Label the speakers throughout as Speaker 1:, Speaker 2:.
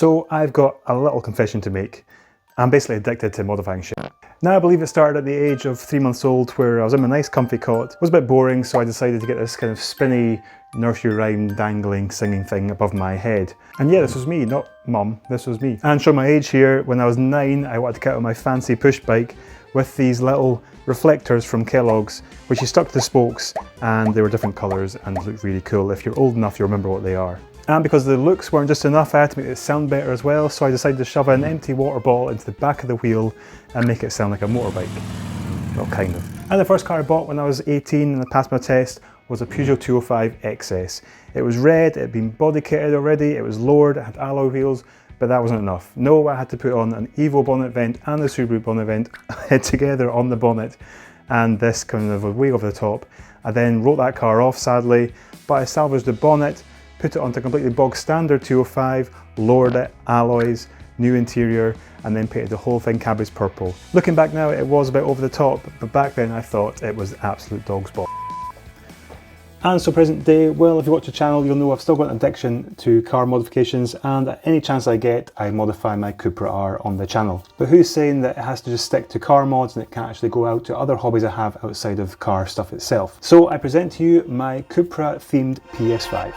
Speaker 1: So I've got a little confession to make. I'm basically addicted to modifying shit. Now I believe it started at the age of 3 months old, where I was in my nice comfy cot. It was a bit boring, so I decided to get this kind of spinny nursery rhyme dangling singing thing above my head. And yeah, this was me, not mum, this was me. And show my age here, when I was 9 I wanted to get out my fancy push bike with these little reflectors from Kellogg's, which you stuck to the spokes, and they were different colours and looked really cool. If you're old enough, you'll remember what they are. And because the looks weren't just enough, I had to make it sound better as well, so I decided to shove an empty water bottle into the back of the wheel and make it sound like a motorbike. Well, kind of. And the first car I bought when I was 18 and I passed my test was a Peugeot 205 XS. It was red, it had been body kitted already, it was lowered, it had alloy wheels, but that wasn't enough. No, I had to put on an Evo bonnet vent and the Subaru bonnet vent together on the bonnet, and this kind of way over the top. I then wrote that car off, sadly, but I salvaged the bonnet, put it onto a completely bog standard 205, lowered it, alloys, new interior, and then painted the whole thing cabbage purple. Looking back now, it was a bit over the top, but back then I thought it was absolute dog's ball. And so present day, well, if you watch the channel, you'll know I've still got an addiction to car modifications, and at any chance I get, I modify my Cupra R on the channel. But who's saying that it has to just stick to car mods and it can't actually go out to other hobbies I have outside of car stuff itself? So I present to you my Cupra themed PS5.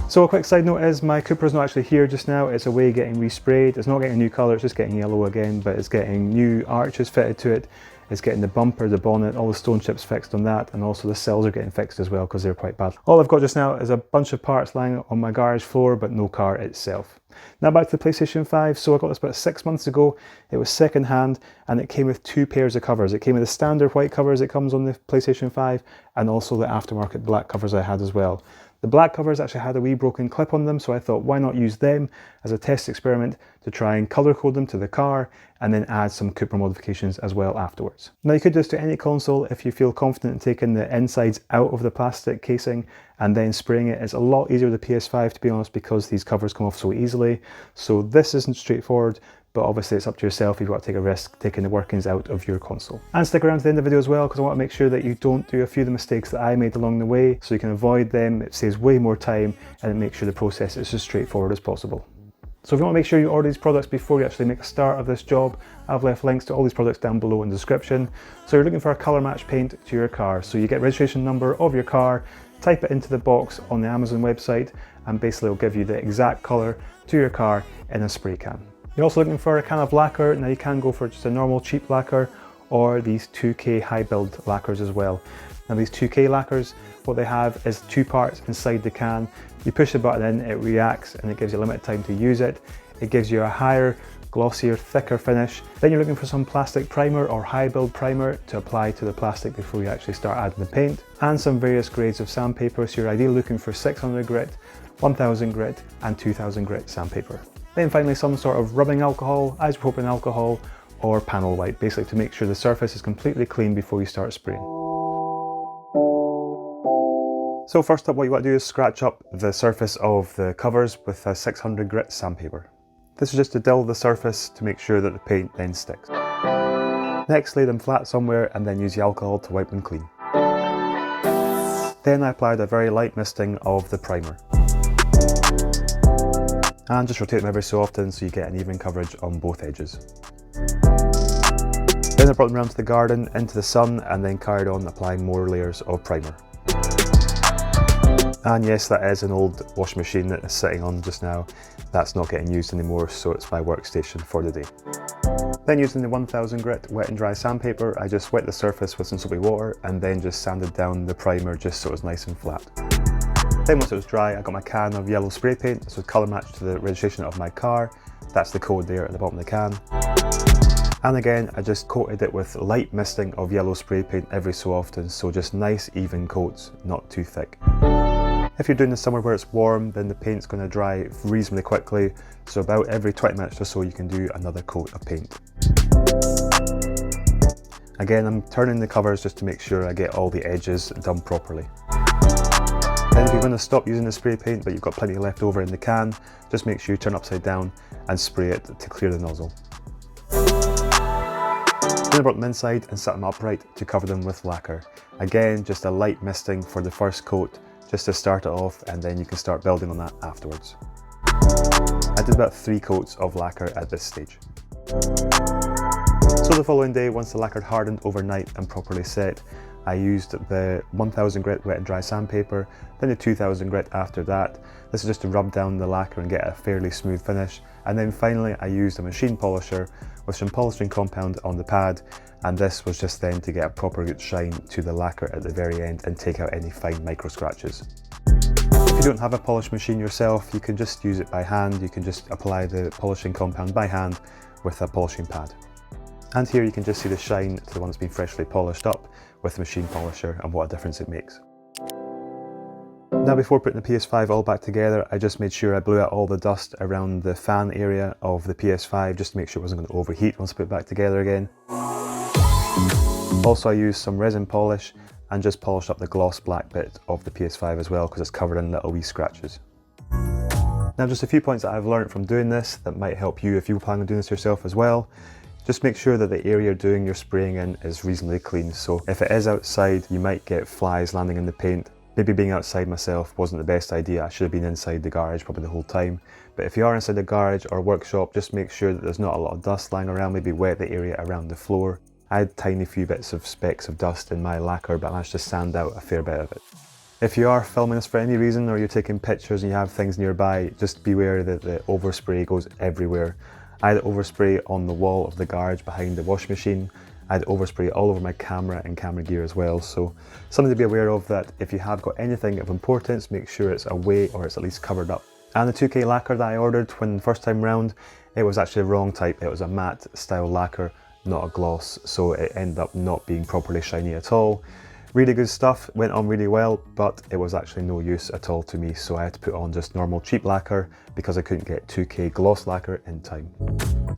Speaker 1: So a quick side note is my Cupra's not actually here just now, it's away getting resprayed. It's not getting a new colour, it's just getting yellow again, but it's getting new arches fitted to it. It's getting the bumper, the bonnet, all the stone chips fixed on that, and also the cells are getting fixed as well because they're quite bad. All I've got just now is a bunch of parts lying on my garage floor, but no car itself. Now back to the PlayStation 5, so I got this about 6 months ago. It was second hand and it came with 2 pairs of covers. It came with the standard white covers that comes on the PlayStation 5 and also the aftermarket black covers I had as well. The black covers actually had a wee broken clip on them, so I thought why not use them as a test experiment to try and colour code them to the car and then add some Cupra modifications as well afterwards. Now you could do this to any console if you feel confident in taking the insides out of the plastic casing and then spraying it. It's a lot easier with the PS5 to be honest because these covers come off so easily. So this isn't straightforward, but obviously it's up to yourself if you've got to take a risk taking the workings out of your console. And stick around to the end of the video as well because I want to make sure that you don't do a few of the mistakes that I made along the way so you can avoid them. It saves way more time and it makes sure the process is as straightforward as possible. So if you want to make sure you order these products before you actually make a start of this job, I've left links to all these products down below in the description. So you're looking for a colour match paint to your car. So you get registration number of your car, type it into the box on the Amazon website, and basically it'll give you the exact colour to your car in a spray can. You're also looking for a can of lacquer. Now you can go for just a normal cheap lacquer or these 2K high build lacquers as well. Now these 2K lacquers, what they have is 2 parts inside the can. You push the button in, it reacts and it gives you a limited time to use it. It gives you a higher, glossier, thicker finish. Then you're looking for some plastic primer or high build primer to apply to the plastic before you actually start adding the paint. And some various grades of sandpaper, so you're ideally looking for 600 grit, 1000 grit and 2000 grit sandpaper. Then finally some sort of rubbing alcohol, isopropyl alcohol or panel wipe, basically to make sure the surface is completely clean before you start spraying. So first up what you want to do is scratch up the surface of the covers with a 600 grit sandpaper. This is just to dull the surface to make sure that the paint then sticks. Next lay them flat somewhere and then use the alcohol to wipe them clean. Then I applied a very light misting of the primer. And just rotate them every so often so you get an even coverage on both edges. Then I brought them around to the garden, into the sun, and then carried on applying more layers of primer. And yes, that is an old washing machine that is sitting on just now. That's not getting used anymore, so it's my workstation for the day. Then using the 1000 grit wet and dry sandpaper, I just wet the surface with some soapy water and then just sanded down the primer just so it was nice and flat. Then once it was dry, I got my can of yellow spray paint. This was colour matched to the registration of my car. That's the code there at the bottom of the can. And again, I just coated it with light misting of yellow spray paint every so often, so just nice even coats, not too thick. If you're doing this somewhere where it's warm, then the paint's going to dry reasonably quickly, so about every 20 minutes or so you can do another coat of paint. Again, I'm turning the covers just to make sure I get all the edges done properly. Then if you're going to stop using the spray paint but you've got plenty left over in the can, just make sure you turn upside down and spray it to clear the nozzle. Then I brought them inside and set them upright to cover them with lacquer. Again, just a light misting for the first coat, just to start it off, and then you can start building on that afterwards. I did about 3 coats of lacquer at this stage. So the following day, once the lacquer hardened overnight and properly set, I used the 1000 grit wet and dry sandpaper, then the 2000 grit after that. This is just to rub down the lacquer and get a fairly smooth finish. And then finally I used a machine polisher with some polishing compound on the pad, and this was just then to get a proper good shine to the lacquer at the very end and take out any fine micro scratches. If you don't have a polish machine yourself, you can just use it by hand. You can just apply the polishing compound by hand with a polishing pad. And here you can just see the shine to the one that's been freshly polished up with the machine polisher and what a difference it makes. Now before putting the PS5 all back together, I just made sure I blew out all the dust around the fan area of the PS5 just to make sure it wasn't going to overheat once I put it back together again. Also I used some resin polish and just polished up the gloss black bit of the PS5 as well because it's covered in little wee scratches. Now just a few points that I've learned from doing this that might help you if you plan on doing this yourself as well. Just make sure that the area you're doing your spraying in is reasonably clean. So if it is outside, you might get flies landing in the paint. Maybe being outside myself wasn't the best idea. I should have been inside the garage probably the whole time. But if you are inside the garage or workshop, just make sure that there's not a lot of dust lying around. Maybe wet the area around the floor. I had tiny few bits of specks of dust in my lacquer, but I managed to sand out a fair bit of it. If you are filming this for any reason, or you're taking pictures and you have things nearby, just beware that the overspray goes everywhere. I had overspray on the wall of the garage behind the washing machine. I had overspray all over my camera and camera gear as well. So something to be aware of, that if you have got anything of importance, make sure it's away or it's at least covered up. And the 2K lacquer that I ordered when the first time round, it was actually the wrong type. It was a matte style lacquer, not a gloss. So it ended up not being properly shiny at all. Really good stuff, went on really well, but it was actually no use at all to me. So I had to put on just normal cheap lacquer because I couldn't get 2K gloss lacquer in time.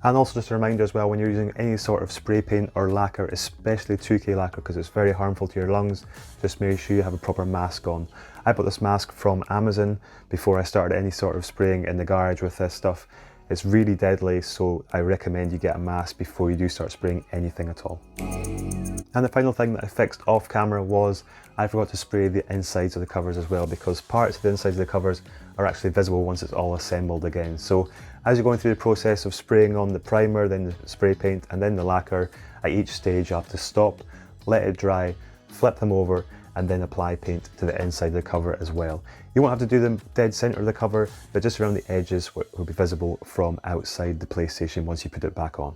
Speaker 1: And also just a reminder as well, when you're using any sort of spray paint or lacquer, especially 2K lacquer, because it's very harmful to your lungs, just make sure you have a proper mask on. I bought this mask from Amazon before I started any sort of spraying in the garage with this stuff. It's really deadly, so I recommend you get a mask before you do start spraying anything at all. And the final thing that I fixed off camera was I forgot to spray the insides of the covers as well, because parts of the insides of the covers are actually visible once it's all assembled again. So as you're going through the process of spraying on the primer, then the spray paint and then the lacquer, at each stage you have to stop, let it dry, flip them over, and then apply paint to the inside of the cover as well. You won't have to do them dead center of the cover, but just around the edges will be visible from outside the PlayStation once you put it back on.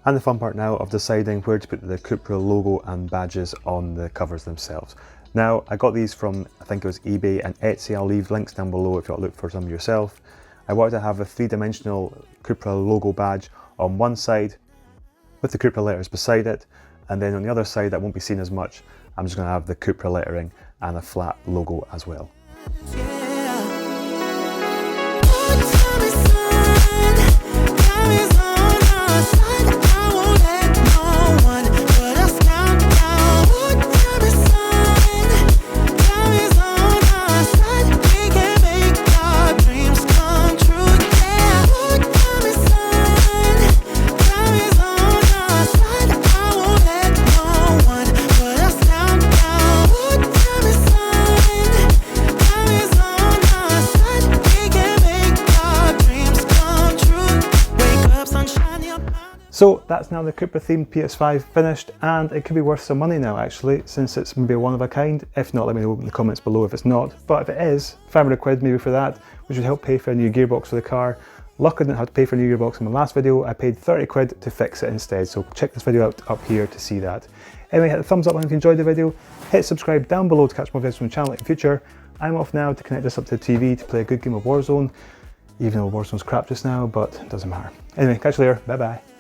Speaker 1: And the fun part now of deciding where to put the Cupra logo and badges on the covers themselves. Now, I got these from, I think it was eBay and Etsy. I'll leave links down below if you want to look for some yourself. I wanted to have a 3-dimensional Cupra logo badge on one side with the Cupra letters beside it, and then on the other side that won't be seen as much, I'm just going to have the Cupra lettering and a flat logo as well. So that's now the Cupra themed PS5 finished, and it could be worth some money now actually, since it's maybe one of a kind. If not, let me know in the comments below if it's not. But if it is, 500 quid maybe for that, which would help pay for a new gearbox for the car. Luckily I didn't have to pay for a new gearbox in my last video. I paid 30 quid to fix it instead, so check this video out up here to see that. Anyway, hit the thumbs up if you enjoyed the video, hit subscribe down below to catch more videos from the channel in the future. I'm off now to connect this up to the TV to play a good game of Warzone, even though Warzone's crap just now, but it doesn't matter. Anyway, catch you later, bye bye.